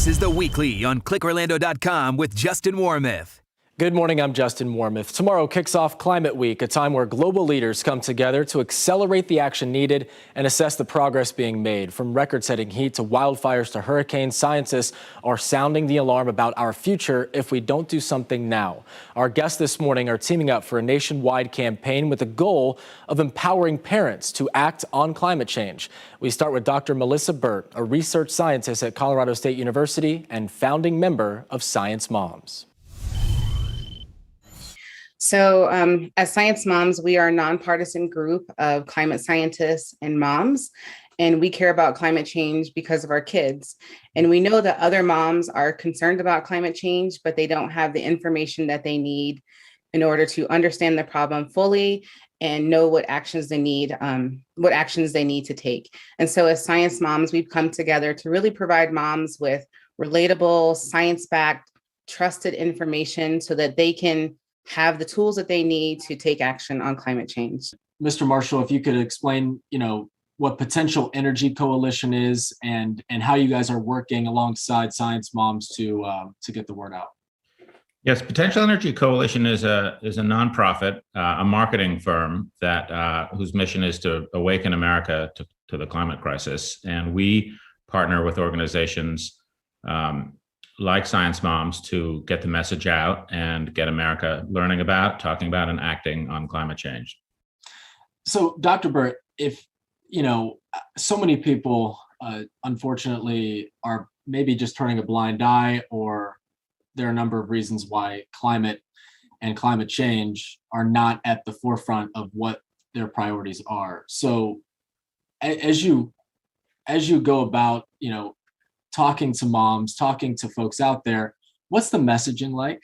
This is The Weekly on ClickOrlando.com with Justin Warmoth. Good morning, I'm Justin Warmoth. Tomorrow kicks off Climate Week, a time where global leaders come together to accelerate the action needed and assess the progress being made. From record-setting heat to wildfires to hurricanes, scientists are sounding the alarm about our future if we don't do something now. Our guests this morning are teaming up for a nationwide campaign with the goal of empowering parents to act on climate change. We start with Dr. Melissa Burt, a research scientist at Colorado State University and founding member of Science Moms. So as Science Moms, we are a nonpartisan group of climate scientists and moms, and we care about climate change because of our kids. And we know that other moms are concerned about climate change, but they don't have the information that they need in order to understand the problem fully and know what actions they need to take. And so as Science Moms, we've come together to really provide moms with relatable, science-backed, trusted information so that they can have the tools that they need to take action on climate change. Mr. Marshall, if you could explain, what Potential Energy Coalition is and how you guys are working alongside Science Moms to get the word out. Yes, Potential Energy Coalition is a nonprofit, a marketing firm that whose mission is to awaken America to the climate crisis, and we partner with organizations like Science Moms to get the message out and get America learning about, talking about, and acting on climate change. So, Dr. Burt, if, so many people, unfortunately, are maybe just turning a blind eye, or there are a number of reasons why climate and climate change are not at the forefront of what their priorities are. So, as you go about, talking to moms, talking to folks out there, what's the messaging like?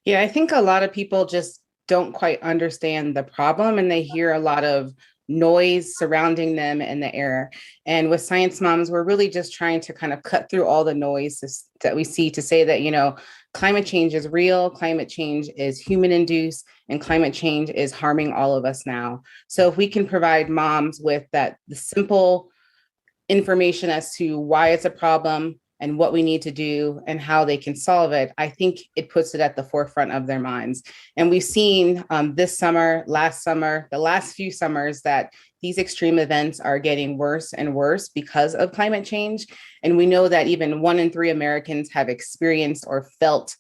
Yeah, I think a lot of people just don't quite understand the problem, and they hear a lot of noise surrounding them in the air. And with Science Moms, we're really just trying to kind of cut through all the noise that we see to say that, climate change is real, climate change is human induced, and climate change is harming all of us now. So if we can provide moms with the simple information as to why it's a problem and what we need to do and how they can solve it, I think it puts it at the forefront of their minds. And we've seen this summer, last summer, the last few summers, that these extreme events are getting worse and worse because of climate change. And we know that even 1 in 3 Americans have experienced or felt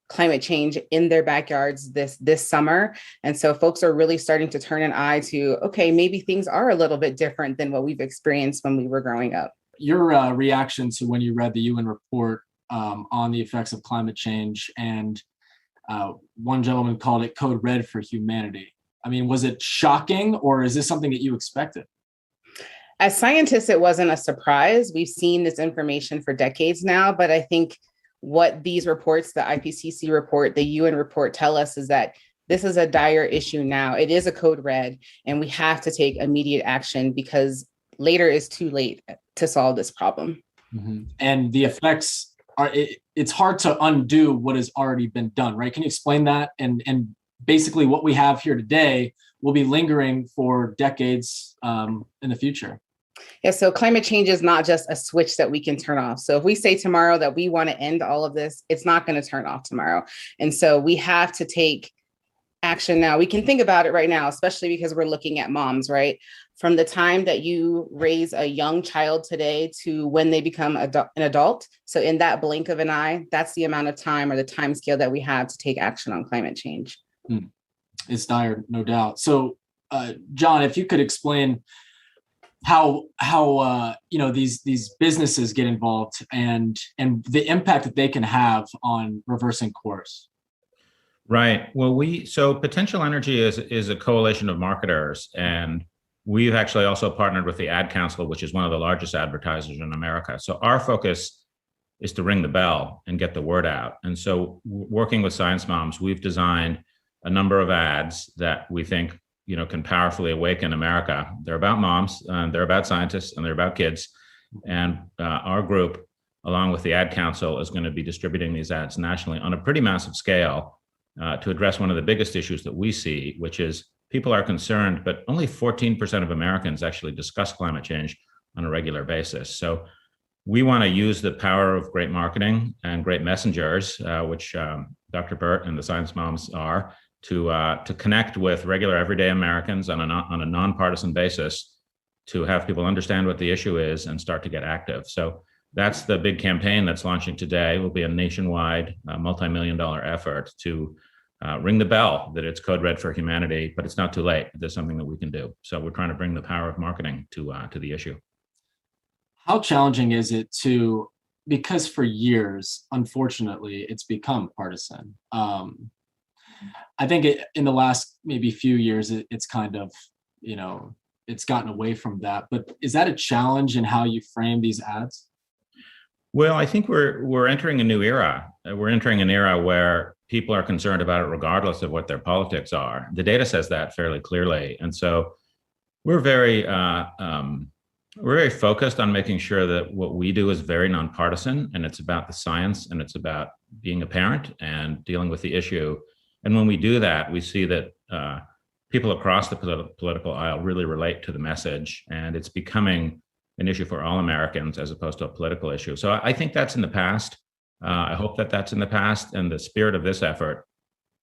climate change in their backyards this summer. And so folks are really starting to turn an eye to, okay, maybe things are a little bit different than what we've experienced when we were growing up. Your reaction to when you read the UN report on the effects of climate change, and one gentleman called it Code Red for humanity. I mean, was it shocking, or is this something that you expected? As scientists, it wasn't a surprise. We've seen this information for decades now, but I think what these reports, the IPCC report, the UN report, tell us is that this is a dire issue now. It is a code red, and we have to take immediate action because later is too late to solve this problem. Mm-hmm. And the effects are, it's hard to undo what has already been done, right? Can you explain that? And basically what we have here today will be lingering for decades in the future. Yeah, so climate change is not just a switch that we can turn off. So if we say tomorrow that we want to end all of this, it's not going to turn off tomorrow. And so we have to take action now. We can think about it right now, especially because we're looking at moms, right? From the time that you raise a young child today to when they become an adult. So in that blink of an eye, that's the amount of time or the time scale that we have to take action on climate change. It's dire, no doubt. So, John, if you could explain how these businesses get involved and the impact that they can have on reversing course. Right. Well, so Potential Energy is a coalition of marketers, and we've actually also partnered with the Ad Council, which is one of the largest advertisers in America. So our focus is to ring the bell and get the word out. And so working with Science Moms, we've designed a number of ads that we think can powerfully awaken America. They're about moms, they're about scientists, and they're about kids. And our group, along with the Ad Council, is going to be distributing these ads nationally on a pretty massive scale to address one of the biggest issues that we see, which is people are concerned, but only 14% of Americans actually discuss climate change on a regular basis. So we want to use the power of great marketing and great messengers, which Dr. Burt and the Science Moms are, to connect with regular everyday Americans on a nonpartisan basis, to have people understand what the issue is and start to get active. So that's the big campaign that's launching today. It will be a nationwide, multi-million-dollar effort to ring the bell that it's code red for humanity, but it's not too late. There's something that we can do. So we're trying to bring the power of marketing to the issue. How challenging is it because for years, unfortunately, it's become partisan. I think in the last maybe few years, it's kind of, it's gotten away from that. But is that a challenge in how you frame these ads? Well, I think we're entering a new era. We're entering an era where people are concerned about it regardless of what their politics are. The data says that fairly clearly. And so we're very focused on making sure that what we do is very nonpartisan, and it's about the science, and it's about being a parent and dealing with the issue. And when we do that, we see that people across the political aisle really relate to the message, and it's becoming an issue for all Americans as opposed to a political issue. So I think that's in the past. I hope that that's in the past, and the spirit of this effort,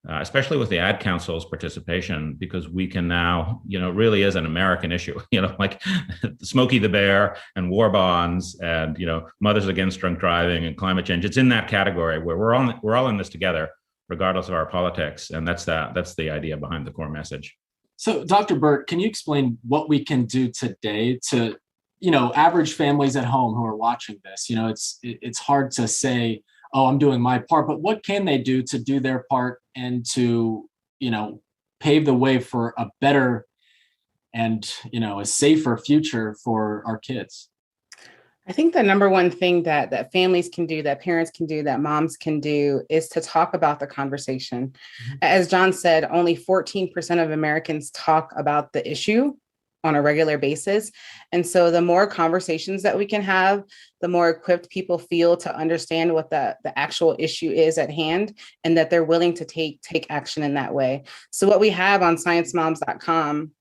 especially with the ad council's participation, because we can now, it really is an American issue, like Smokey the Bear and war bonds and, Mothers Against Drunk Driving and climate change. It's in that category where we're all in this together, regardless of our politics. And that's the idea behind the core message. So Dr. Burt, can you explain what we can do today to, average families at home who are watching this? It's hard to say, oh, I'm doing my part, but what can they do to do their part and to, pave the way for a better and, a safer future for our kids? I think the number one thing that families can do, that parents can do, that moms can do is to talk about the conversation. Mm-hmm. As John said, only 14% of Americans talk about the issue on a regular basis. And so the more conversations that we can have, the more equipped people feel to understand what the actual issue is at hand, and that they're willing to take action in that way. So what we have on ScienceMoms.com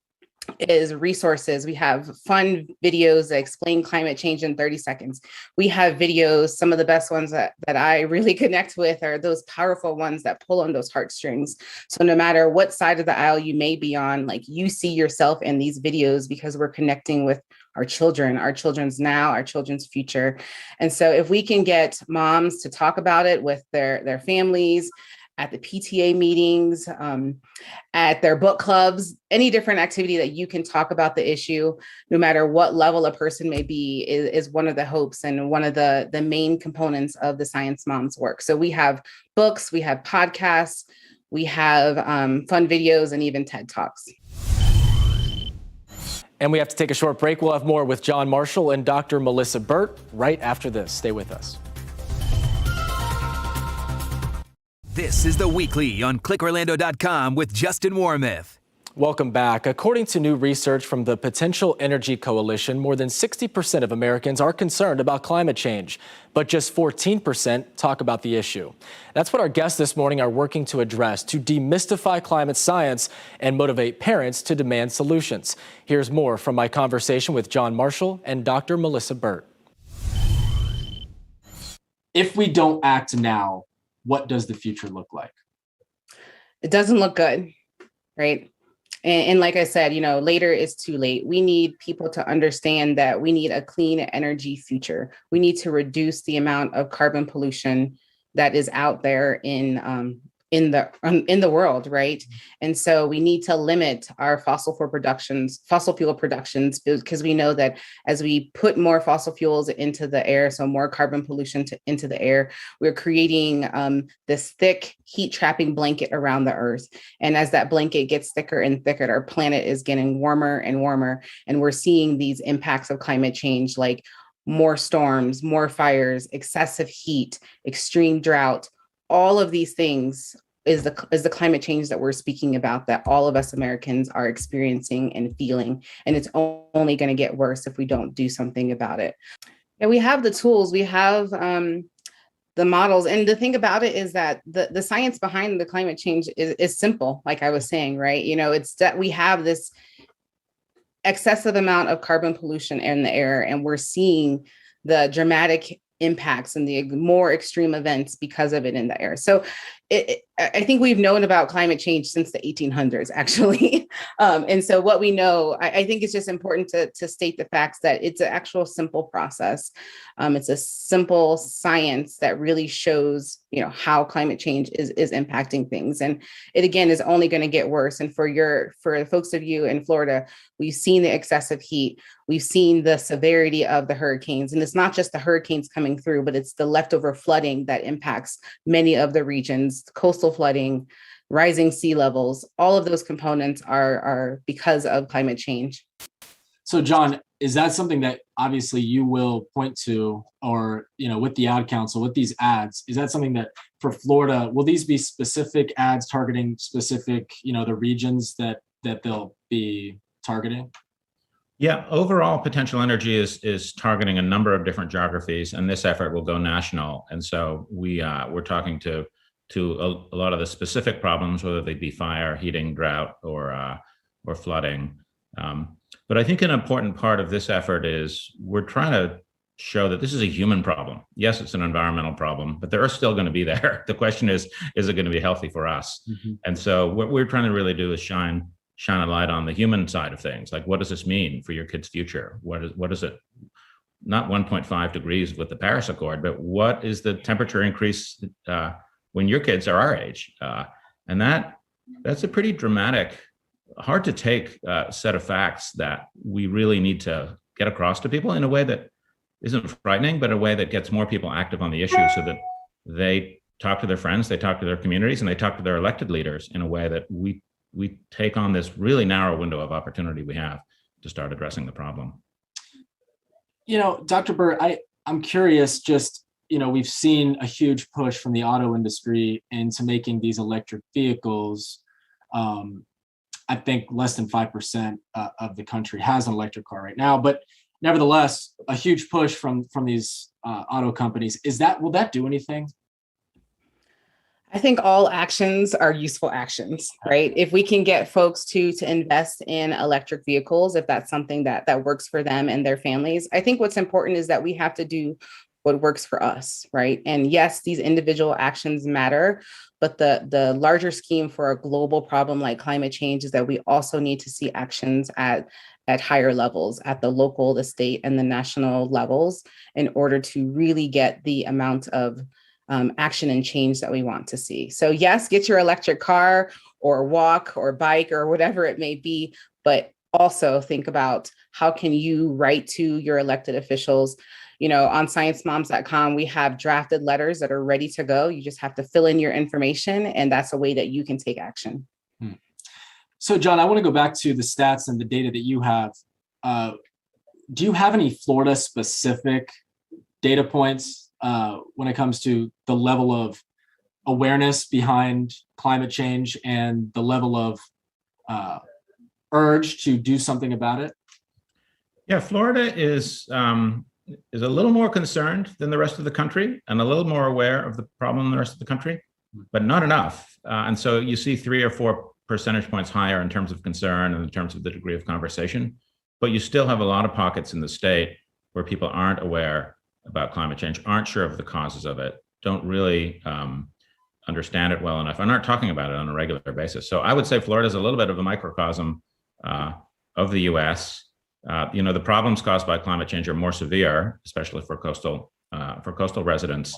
is resources. We have fun videos that explain climate change in 30 seconds. We have videos, some of the best ones that I really connect with are those powerful ones that pull on those heartstrings. So no matter what side of the aisle you may be on, like, you see yourself in these videos because we're connecting with our children, our children's now, our children's future. And so if we can get moms to talk about it with their families, at the PTA meetings, at their book clubs, any different activity that you can talk about the issue, no matter what level a person may be, is one of the hopes and one of the main components of the Science Moms work. So we have books, we have podcasts, we have fun videos, and even TED Talks. And we have to take a short break. We'll have more with John Marshall and Dr. Melissa Burt right after this. Stay with us. This is The Weekly on ClickOrlando.com with Justin Warmoth. Welcome back. According to new research from the Potential Energy Coalition, more than 60% of Americans are concerned about climate change, but just 14% talk about the issue. That's what our guests this morning are working to address, to demystify climate science and motivate parents to demand solutions. Here's more from my conversation with John Marshall and Dr. Melissa Burt. If we don't act now, what does the future look like? It doesn't look good, right? And like I said, later is too late. We need people to understand that we need a clean energy future. We need to reduce the amount of carbon pollution that is out there in the world, right? And so we need to limit our fossil fuel productions, because we know that as we put more fossil fuels into the air, so more carbon pollution into the air, we're creating this thick heat trapping blanket around the earth. And as that blanket gets thicker and thicker, our planet is getting warmer and warmer. And we're seeing these impacts of climate change, like more storms, more fires, excessive heat, extreme drought. All of these things is the climate change that we're speaking about, that all of us Americans are experiencing and feeling. And it's only going to get worse if we don't do something about it. And we have the tools, we have the models. And the thing about it is that the science behind the climate change is simple, like I was saying, right? It's that we have this excessive amount of carbon pollution in the air, and we're seeing the dramatic impacts and the more extreme events because of it in the air. So I think we've known about climate change since the 1800s, actually. And so what we know, I think it's just important to state the facts that it's an actual simple process. It's a simple science that really shows, how climate change is impacting things. And it, again, is only going to get worse. And for the folks of you in Florida, we've seen the excessive heat. We've seen the severity of the hurricanes. And it's not just the hurricanes coming through, but it's the leftover flooding that impacts many of the regions, coastal flooding, rising sea levels. All of those components are because of climate change. So, John, is that something that obviously you will point to, or, with the ad council, with these ads, is that something that for Florida, will these be specific ads targeting specific, the regions that they'll be targeting? Yeah, overall, Potential Energy is targeting a number of different geographies, and this effort will go national. And so we're talking to a lot of the specific problems, whether they be fire, heating, drought, or flooding. But I think an important part of this effort is we're trying to show that this is a human problem. Yes, it's an environmental problem, but they're still going to be there. The question is it going to be healthy for us? Mm-hmm. And so what we're trying to really do is shine a light on the human side of things. Like, what does this mean for your kid's future? What is it? Not 1.5 degrees with the Paris Accord, but what is the temperature increase when your kids are our age? And that's a pretty dramatic, hard to take set of facts that we really need to get across to people in a way that isn't frightening, but a way that gets more people active on the issue so that they talk to their friends, they talk to their communities, and they talk to their elected leaders in a way that we take on this really narrow window of opportunity we have to start addressing the problem. Dr. Burt, I'm curious, just, we've seen a huge push from the auto industry into making these electric vehicles. I think less than 5% of the country has an electric car right now, but nevertheless, a huge push from these auto companies. Will that do anything? I think all actions are useful actions, right? If we can get folks to invest in electric vehicles, if that's something that works for them and their families, I think what's important is that we have to do what works for us, right? And yes, these individual actions matter, but the larger scheme for a global problem like climate change is that we also need to see actions at higher levels, at the local, the state, and the national levels, in order to really get the amount of action and change that we want to see. So yes, get your electric car or walk or bike or whatever it may be, but also think about how can you write to your elected officials. On ScienceMoms.com, we have drafted letters that are ready to go. You just have to fill in your information, and that's a way that you can take action. So, John, I want to go back to the stats and the data that you have. Do you have any Florida-specific data points when it comes to the level of awareness behind climate change and the level of urge to do something about it? Yeah, Florida is a little more concerned than the rest of the country and a little more aware of the problem than the rest of the country, but not enough. And so you see 3 or 4 percentage points higher in terms of concern and in terms of the degree of conversation, but you still have a lot of pockets in the state where people aren't aware about climate change, aren't sure of the causes of it, don't really understand it well enough, and aren't talking about it on a regular basis. So I would say Florida is a little bit of a microcosm of the US. The problems caused by climate change are more severe, especially for coastal residents.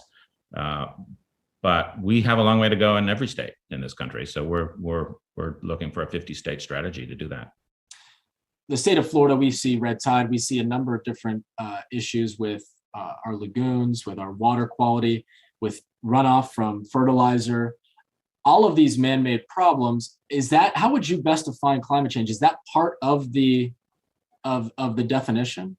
But we have a long way to go in every state in this country. So we're looking for a 50-state strategy to do that. The state of Florida, we see red tide. We see a number of different issues with our lagoons, with our water quality, with runoff from fertilizer. All of these man-made problems. How would you best define climate change? Is that part of the definition?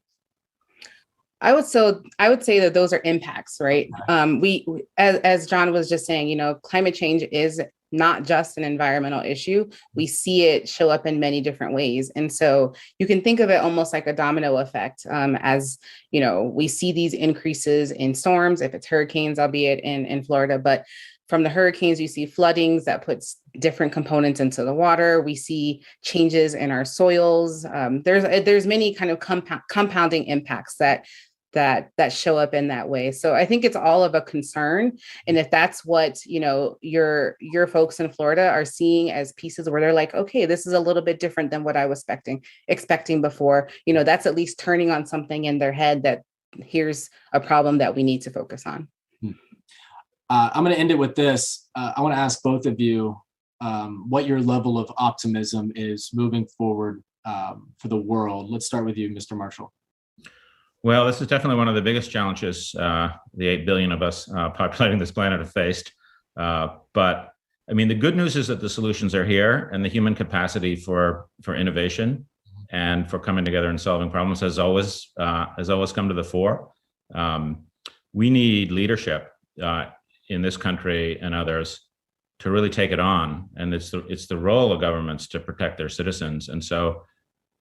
I would say that those are impacts, right? We, as John was just saying, climate change is not just an environmental issue. We see it show up in many different ways. And so you can think of it almost like a domino effect. As we see these increases in storms, if it's hurricanes, albeit in Florida, but from the hurricanes, you see floodings that puts different components into the water. We see changes in our soils. There's many kind of compounding impacts that that show up in that way. So I think it's all of a concern. And if that's what, your folks in Florida are seeing as pieces where they're like, okay, this is a little bit different than what I was expecting before, that's at least turning on something in their head that here's a problem that we need to focus on. I'm going to end it with this. I want to ask both of you what your level of optimism is moving forward for the world. Let's start with you, Mr. Marshall. Well, this is definitely one of the biggest challenges the 8 billion of us populating this planet have faced. But I mean, the good news is that the solutions are here, and the human capacity for innovation and for coming together and solving problems has always come to the fore. We need leadership in this country and others to really take it on, and it's the role of governments to protect their citizens. And so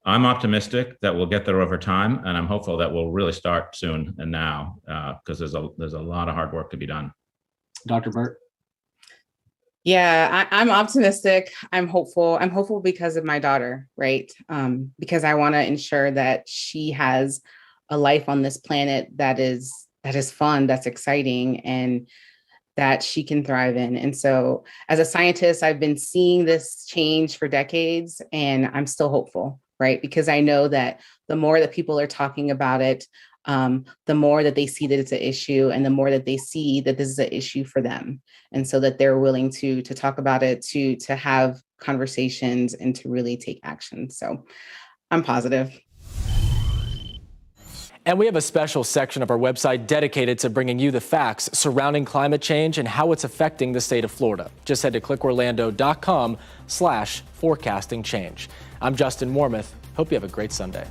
I'm optimistic that we'll get there over time, and I'm hopeful that we'll really start soon and now, because there's a lot of hard work to be done. Dr. Burt? Yeah, I'm optimistic. I'm hopeful. I'm hopeful because of my daughter, right? Because I want to ensure that she has a life on this planet that is fun, that's exciting, and that she can thrive in. And so as a scientist, I've been seeing this change for decades, and I'm still hopeful, right? Because I know that the more that people are talking about it, the more that they see that it's an issue, and the more that they see that this is an issue for them. And so that they're willing to talk about it, to have conversations, and to really take action. So I'm positive. And we have a special section of our website dedicated to bringing you the facts surrounding climate change and how it's affecting the state of Florida. Just head to clickorlando.com/forecasting change. I'm Justin Warmoth. Hope you have a great Sunday.